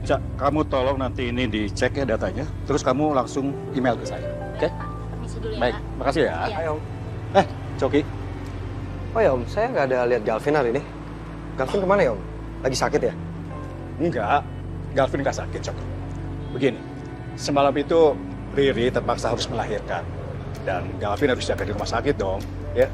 Cak, kamu tolong nanti ini dicek ya datanya, terus kamu langsung email ke saya, oke? Permisi dulu ya, Baik, Pak. makasih ya. Iya. Ayo Om. Coki, Oh ya Om, saya nggak ada lihat Galvin hari ini. Galvin kemana ya Om? Lagi sakit ya? enggak, Galvin nggak sakit, Coki. Begini, semalam itu Riri terpaksa harus melahirkan. Dan Galvin harus jaga di rumah sakit dong, ya.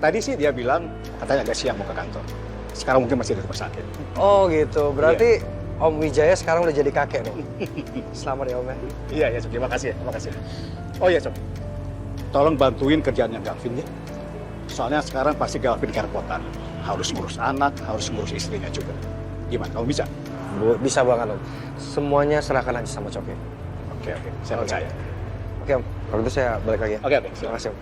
Tadi sih dia bilang katanya agak siang mau ke kantor. Sekarang mungkin masih di rumah sakit. Oh gitu, berarti Om Wijaya sekarang udah jadi kakek dong. Selamat ya Om ya. Iya, ya, Coki, makasih ya, makasih. Oh iya, Coki. Tolong bantuin kerjaannya Galvin ya. Soalnya sekarang pasti Galvin kerepotan. Harus ngurus anak, harus ngurus istrinya juga. Gimana, kamu bisa? Bisa banget Om. Semuanya serahkan aja sama Coki. Oke, saya percaya. Oke Om, kalau gitu saya balik lagi ya. Oke, Terima kasih Om.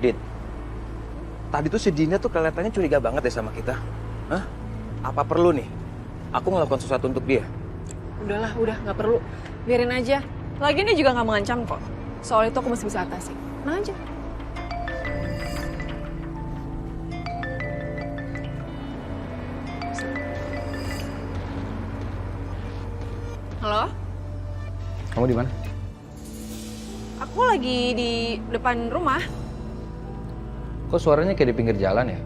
Dit, tadi tuh si Dina tuh kelihatannya curiga banget deh sama kita. Hah? Apa perlu nih? Aku ngelakukan sesuatu untuk dia. Udahlah, udah nggak perlu. Biarin aja. Lagian dia juga nggak mengancam kok. Soal itu aku masih bisa atasi. Nah aja. Halo? Kamu di mana? Aku lagi di depan rumah. Kok suaranya kayak di pinggir jalan ya?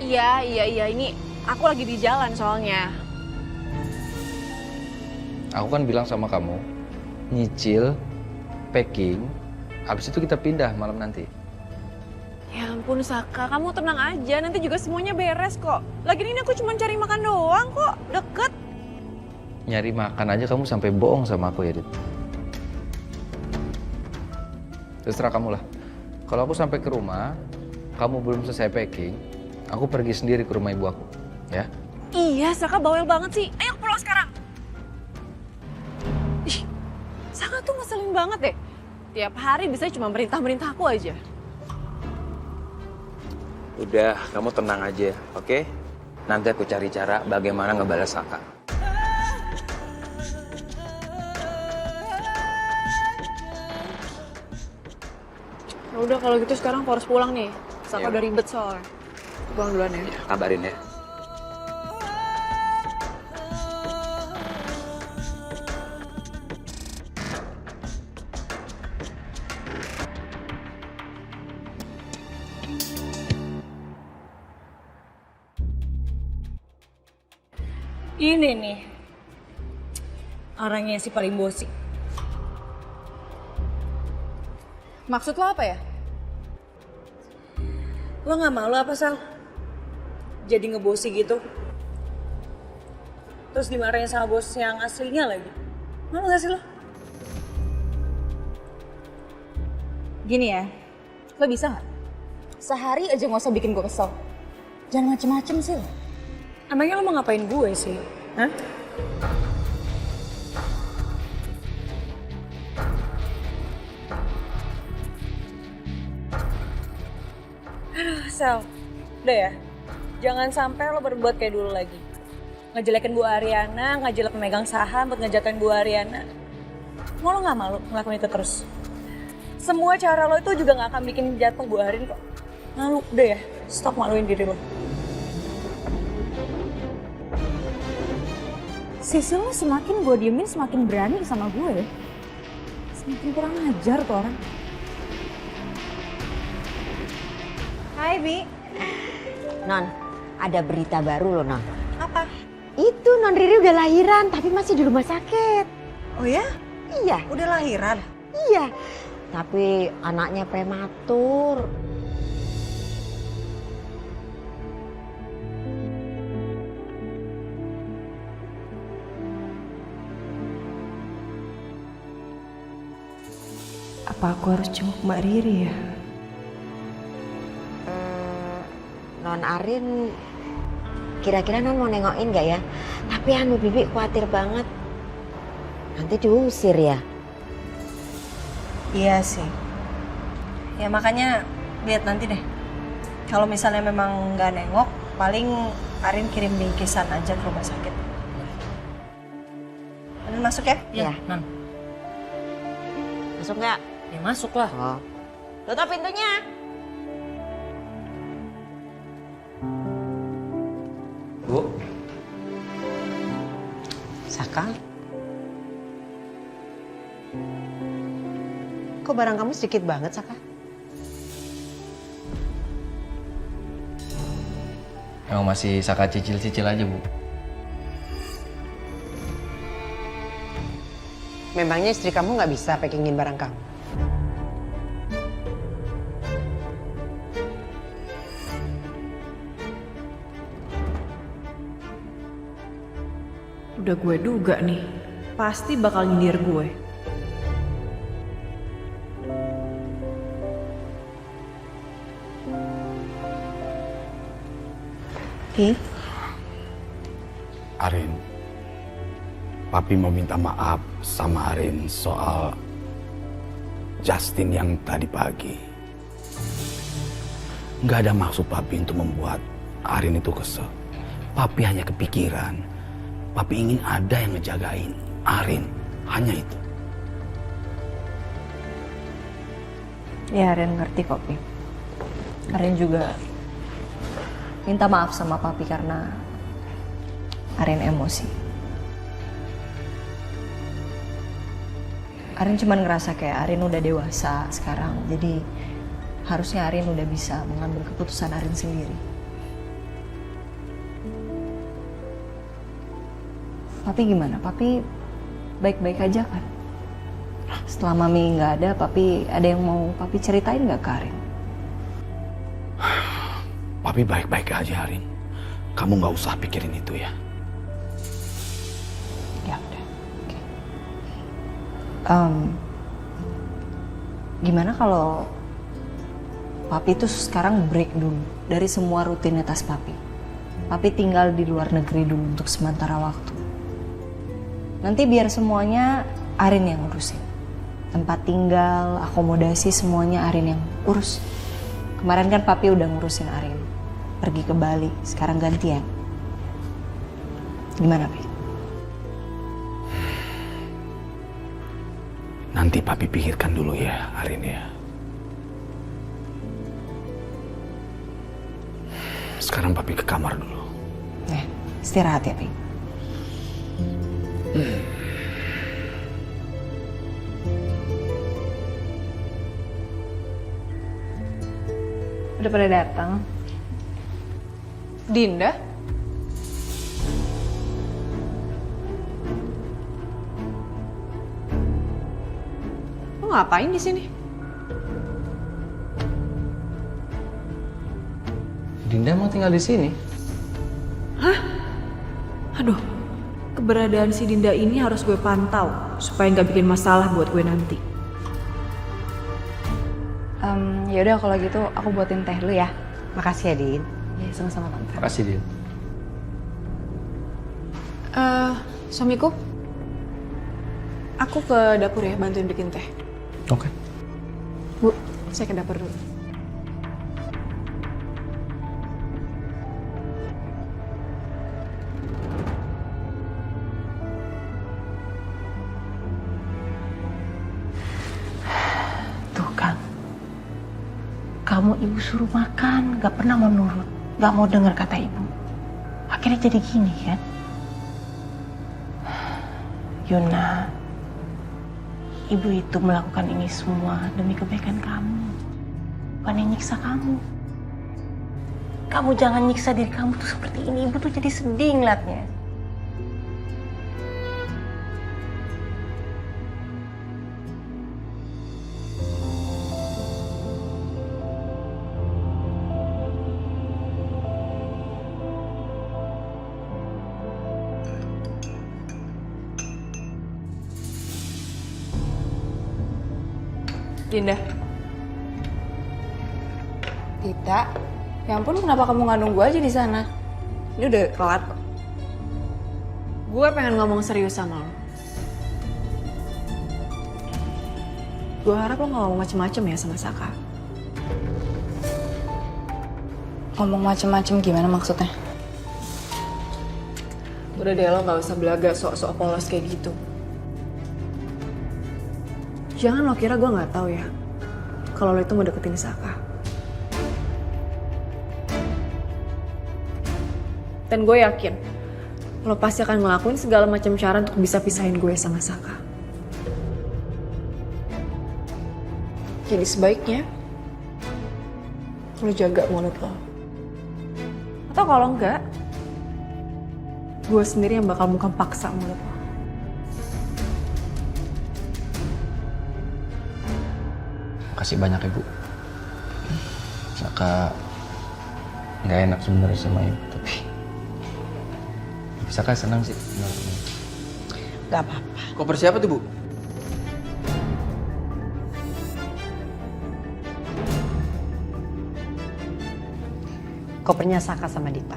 Iya. Ini aku lagi di jalan soalnya. Aku kan bilang sama kamu, nyicil, packing, habis itu kita pindah malam nanti. Ya ampun Saka, kamu tenang aja. Nanti juga semuanya beres kok. Lagian ini aku cuma cari makan doang kok. Deket. Nyari makan aja kamu sampai bohong sama aku ya, Dit. Terserah kamu lah. Kalau aku sampai ke rumah, kamu belum selesai packing, aku pergi sendiri ke rumah ibu aku, ya? Iya, Saka bawel banget sih. Ayo pulang sekarang. Ih, Saka tuh ngeselin banget deh. Tiap hari bisa cuma merintah-merintah aku aja. Udah, kamu tenang aja, oke? Nanti aku cari cara bagaimana ngebalas Saka. Ya udah kalau gitu sekarang aku harus pulang nih. Saka Ya. udah ribet soalnya. Pulang duluan ya. Kabarin ya. Ini nih, orangnya si paling bosi. Maksud lo apa ya? Lo gak malu apa, Sal? Jadi ngebosi gitu. Terus dimarahin sama bos yang aslinya lagi. Malu gak sih lo? Gini ya, lo bisa nggak? Sehari aja nggak usah bikin gue kesel. Jangan macem-macem sih lo. Emangnya lo mau ngapain gue sih? Hah? Aduh, Sal. Udah ya, jangan sampai lo berbuat kayak dulu lagi. Ngejelekin Bu Ariana, ngejelek megang saham buat ngejatuhin Bu Ariana. Mau lo gak malu ngelakuin itu terus? Semua cara lo itu juga gak akan bikin jatuh Bu Arin kok. Malu, udah ya, stop maluin diri lo. Sisil lo semakin gue diemin semakin berani sama gue. Semakin kurang ajar tuh orang. Hai Bi. Non, ada berita baru loh Non. Apa? Itu Non Riri udah lahiran tapi masih di rumah sakit. Oh ya? Iya, Udah lahiran? iya. Tapi anaknya prematur. Apa aku harus jenguk Mbak Riri ya? Non Arin, kira-kira Non mau nengokin gak ya? Tapi anu Bibi khawatir banget. Nanti diusir ya. Iya sih. Ya makanya lihat nanti deh. Kalau misalnya memang nggak nengok, paling Arin kirim bingkisan aja ke rumah sakit. Arin masuk ya? Iya. Non. Masuk nggak? Ya masuk lah. Oh. Tutup pintunya. Bu, Saka? Kok barang kamu sedikit banget, Saka? Emang masih Saka cicil-cicil aja, Bu. Memangnya istri kamu nggak bisa packingin barang kamu? Udah gue duga nih, pasti bakal nyindir gue. Arin, Papi mau minta maaf sama Arin soal Justin yang tadi pagi. Nggak ada maksud Papi untuk membuat Arin itu kesel. Papi hanya kepikiran. Papi ingin ada yang ngejagain Arin. Hanya itu. Ya Arin ngerti kok, Pi. Arin juga minta maaf sama Papi karena Arin emosi. Arin cuman ngerasa kayak Arin udah dewasa sekarang, jadi harusnya Arin udah bisa mengambil keputusan Arin sendiri. Papi gimana? Papi baik-baik aja kan? Setelah Mami nggak ada, Papi ada yang mau Papi ceritain nggak ke Arin? Papi baik-baik aja, Arin. Kamu nggak usah pikirin itu ya. Ya udah, oke. Gimana kalau Papi tuh sekarang break dulu dari semua rutinitas Papi. Papi tinggal di luar negeri dulu untuk sementara waktu. Nanti biar semuanya Arin yang ngurusin. Tempat tinggal, akomodasi semuanya Arin yang urus. Kemarin kan Papi udah ngurusin Arin. Pergi ke Bali, sekarang gantian. Gimana, Pi? Nanti Papi pikirkan dulu ya, Arin ya. Sekarang Papi ke kamar dulu. Istirahat ya, Pi. Udah pada datang. Dinda? Lo ngapain di sini? Dinda mau tinggal di sini? Aduh, keberadaan si Dinda ini harus gue pantau supaya nggak bikin masalah buat gue nanti. Yaudah kalau gitu aku buatin teh dulu ya. Makasih ya, Din. Ya, sama-sama Tante. Makasih, Din. Suamiku, aku ke dapur ya bantuin bikin teh. Oke. Bu, saya ke dapur dulu. Tuh kan, kamu ibu suruh makan, gak pernah mau nurut, gak mau dengar kata ibu. Akhirnya jadi gini kan? Yuna, ibu itu melakukan ini semua demi kebaikan kamu, bukan yang nyiksa kamu. Kamu jangan nyiksa diri kamu tuh seperti ini, ibu tuh jadi sedih ngeliatnya. Dinda. Tita, ya ampun kenapa kamu nggak nunggu aja di sana? Ini udah kelar kok. Gue pengen ngomong serius sama lo. Gue harap lo gak ngomong macem-macem ya sama Saka. Ngomong macem-macem gimana maksudnya? Udah deh lo gak usah belaga sok-sok polos kayak gitu. Jangan lo kira gue gak tahu ya. kalau lo itu mau deketin Saka. Dan gue yakin lo pasti akan ngelakuin segala macam cara untuk bisa pisahin gue sama Saka. Jadi sebaiknya lo jaga mulut lo. Atau kalau enggak, gue sendiri yang bakal buka paksa mulut lo. Makasih banyak Ibu. Saka nggak enak sebenarnya sama Ibu, tapi Saka senang sih. Gak apa-apa. Koper siapa tuh, Bu? Kopernya Saka sama Dita.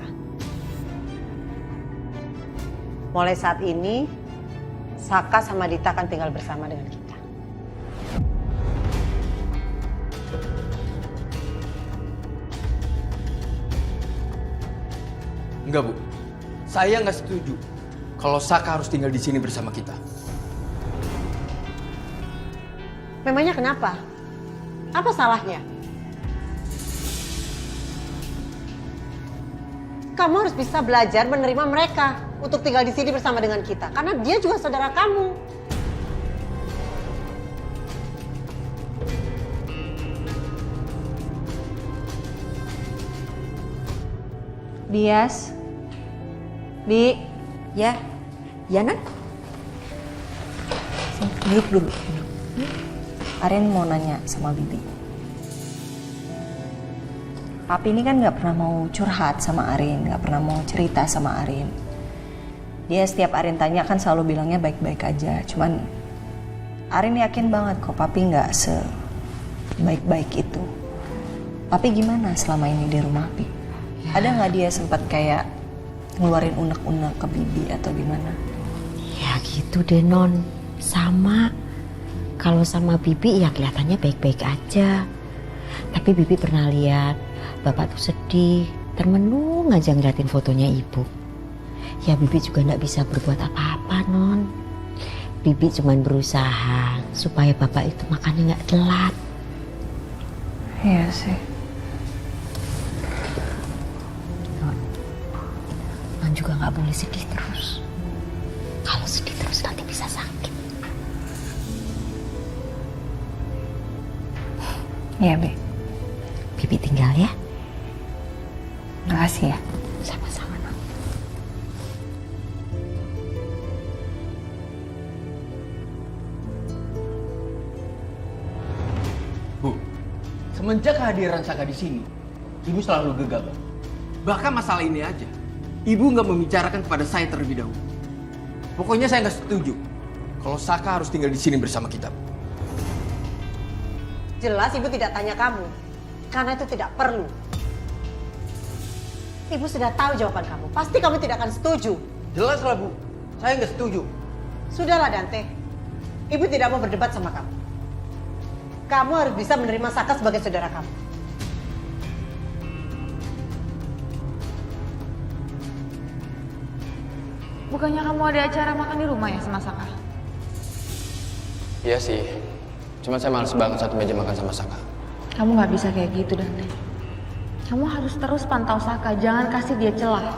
Mulai saat ini, Saka sama Dita akan tinggal bersama dengan kita. Enggak, Bu. Saya nggak setuju kalau Saka harus tinggal di sini bersama kita. Memangnya kenapa? Apa salahnya? Kamu harus bisa belajar menerima mereka untuk tinggal di sini bersama dengan kita. Karena dia juga saudara kamu. Bias. Bi. Ya, ya Nak? Duduk dulu. Arin mau nanya sama Bibi. Papi ini kan gak pernah mau curhat sama Arin, gak pernah mau cerita sama Arin. Dia setiap Arin tanya kan selalu bilangnya baik-baik aja. Cuman Arin yakin banget kok Papi gak sebaik-baik itu. Papi gimana selama ini di rumah Pi? Ada gak dia sempat kayak ngeluarin unek-unek ke Bibi atau gimana? Ya gitu deh Non, sama. Kalau sama Bibi ya kelihatannya baik-baik aja. Tapi Bibi pernah lihat Bapak tuh sedih, termenung aja ngeliatin fotonya Ibu. Ya Bibi juga gak bisa berbuat apa-apa Non. Bibi cuman berusaha supaya Bapak itu makannya gak telat. Iya sih. Non juga gak boleh sedih terus. Kalau sedih terus nanti bisa sakit. Iya, Be. Bibi tinggal ya. Makasih ya. Sama-sama Non. Bu, semenjak kehadiran Saka di sini, Ibu selalu gegabah. Bahkan masalah ini aja, Ibu nggak membicarakan kepada saya terlebih dahulu. Pokoknya saya nggak setuju kalau Saka harus tinggal di sini bersama kita. Jelas Ibu tidak tanya kamu, karena itu tidak perlu. Ibu sudah tahu jawaban kamu, pasti kamu tidak akan setuju. Jelas lah Bu, saya nggak setuju. Sudahlah Dante, Ibu tidak mau berdebat sama kamu. Kamu harus bisa menerima Saka sebagai saudara kamu. Bukannya kamu ada acara makan di rumah ya sama Saka? Iya sih. Cuma saya males banget satu meja makan sama Saka. Kamu nggak bisa kayak gitu, Dante. Kamu harus terus pantau Saka, jangan kasih dia celah.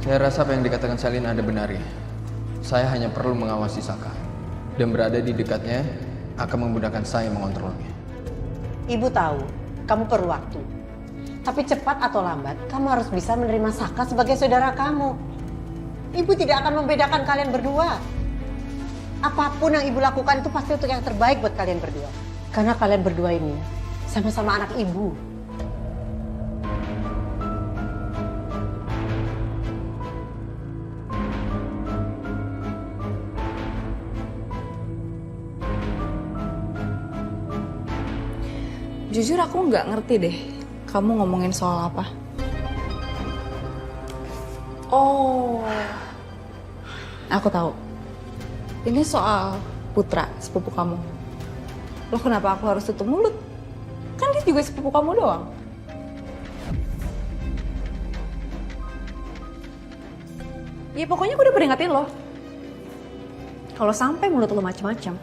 Saya rasa apa yang dikatakan Selina ada benarnya. Saya hanya perlu mengawasi Saka. Dan berada di dekatnya akan memudahkan saya mengontrolnya. Ibu tahu, kamu perlu waktu. Tapi cepat atau lambat, kamu harus bisa menerima Saka sebagai saudara kamu. Ibu tidak akan membedakan kalian berdua. Apapun yang Ibu lakukan itu pasti untuk yang terbaik buat kalian berdua. Karena kalian berdua ini sama-sama anak Ibu. Jujur aku nggak ngerti deh, kamu ngomongin soal apa. Oh, aku tahu. Ini soal Putra, sepupu kamu. Loh kenapa aku harus tutup mulut? Kan dia juga sepupu kamu doang. Ya pokoknya aku udah peringatin lo. Kalau sampai mulut lo macem-macem,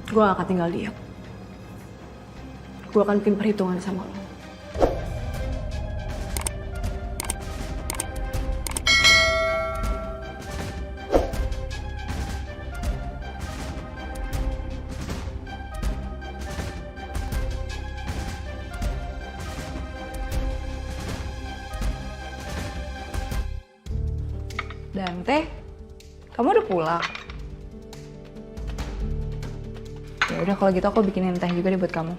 Gue gak akan tinggal diam. Gue akan bikin perhitungan sama lo. Dan Teh, kamu udah pulang? Ya udah kalau gitu aku bikinin teh juga deh buat kamu.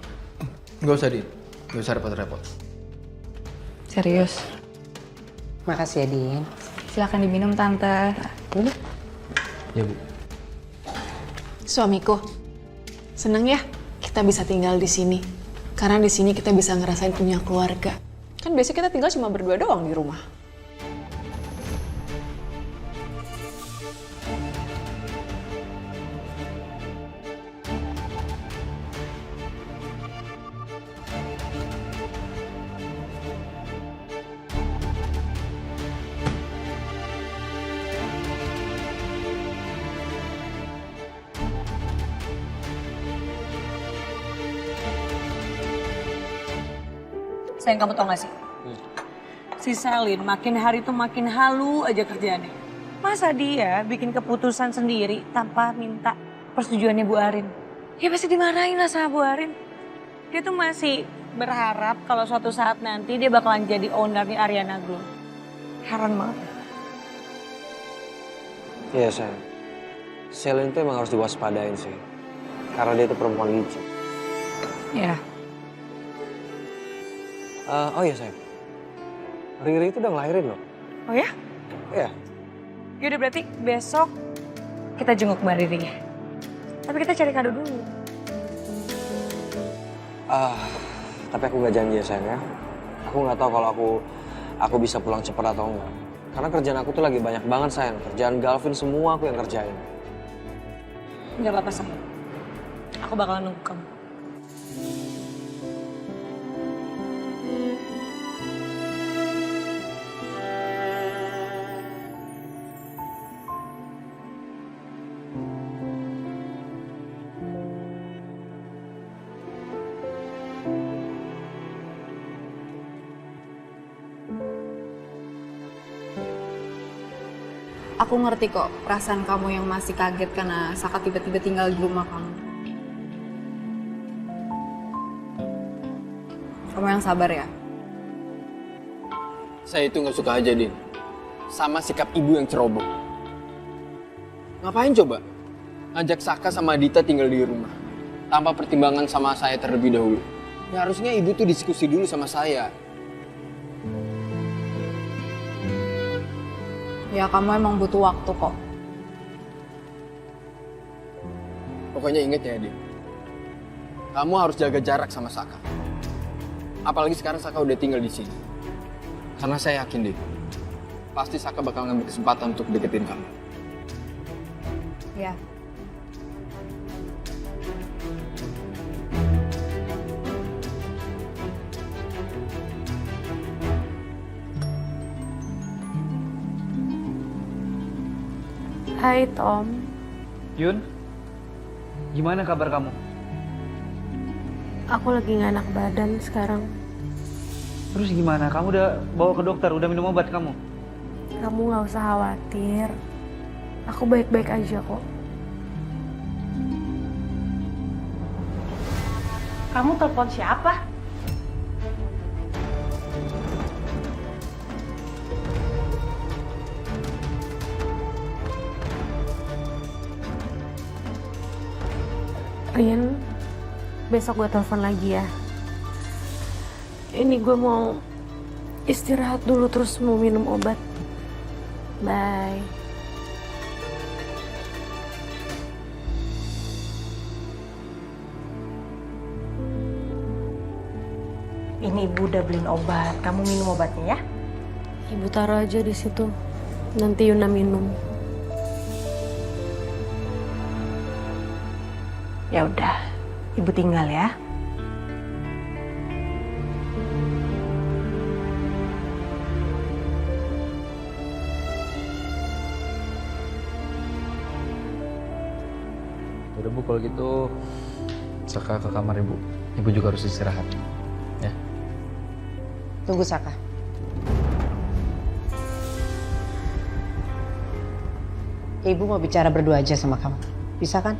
Nggak usah, Din. Nggak usah repot-repot. Serius. Makasih ya, Din. Silahkan diminum, Tante. Ya, Bu. Suamiku, seneng ya kita bisa tinggal di sini. Karena di sini kita bisa ngerasain punya keluarga. Kan biasanya kita tinggal cuma berdua doang di rumah. Sayang, kamu tau gak sih? Si Selin makin hari tuh makin halu aja kerjaannya. Masa dia bikin keputusan sendiri tanpa minta persetujuannya Bu Arin? Ya pasti dimarahin lah sama Bu Arin. Dia tuh masih berharap kalau suatu saat nanti dia bakalan jadi ownernya Ariana Glow. Heran banget. Iya, sayang. Selin tuh emang harus diwaspadain sih. Karena dia tuh perempuan licik. Ya. Oh iya, sayang. Riri itu udah ngelahirin loh. Oh ya? Iya. Yaudah berarti besok kita jenguk Mbak Riri ya. Tapi kita cari kado dulu. Tapi aku nggak janji ya, sayang ya. Aku nggak tahu kalau aku bisa pulang cepat atau enggak. Karena kerjaan aku tuh lagi banyak banget, sayang. Kerjaan Galvin semua aku yang kerjain. Nggak apa-apa, sayang. Aku bakalan nunggu kamu. Aku ngerti kok perasaan kamu yang masih kaget karena Saka tiba-tiba tinggal di rumah kamu. Kamu yang sabar ya. Saya itu nggak suka aja, Din. Sama sikap ibu yang ceroboh. Ngapain coba? Ngajak Saka sama Dita tinggal di rumah. Tanpa pertimbangan sama saya terlebih dahulu. Ya harusnya ibu tuh diskusi dulu sama saya. Ya kamu emang butuh waktu kok. Pokoknya inget ya, Din. Kamu harus jaga jarak sama Saka. Apalagi sekarang Saka udah tinggal di sini. Karena saya yakin, Din. Pasti Saka bakal ngambil kesempatan untuk deketin kamu. Ya. Hai Tom. Yun, gimana kabar kamu? Aku lagi gak enak badan sekarang. Terus gimana? Kamu udah bawa ke dokter, udah minum obat kamu? Kamu gak usah khawatir. Aku baik-baik aja kok. Kamu telepon siapa? Rin, besok gue telepon lagi ya. Ini gue mau istirahat dulu terus mau minum obat. Bye. Ini ibu udah beliin obat. Kamu minum obatnya ya? Ibu taruh aja di situ. Nanti Yuna minum. Ya udah, ibu tinggal ya. Udah Bu, kalau gitu Saka ke kamar Ibu. Ibu juga harus istirahat. Ya. Tunggu Saka. Ibu mau bicara berdua aja sama kamu. Bisa kan?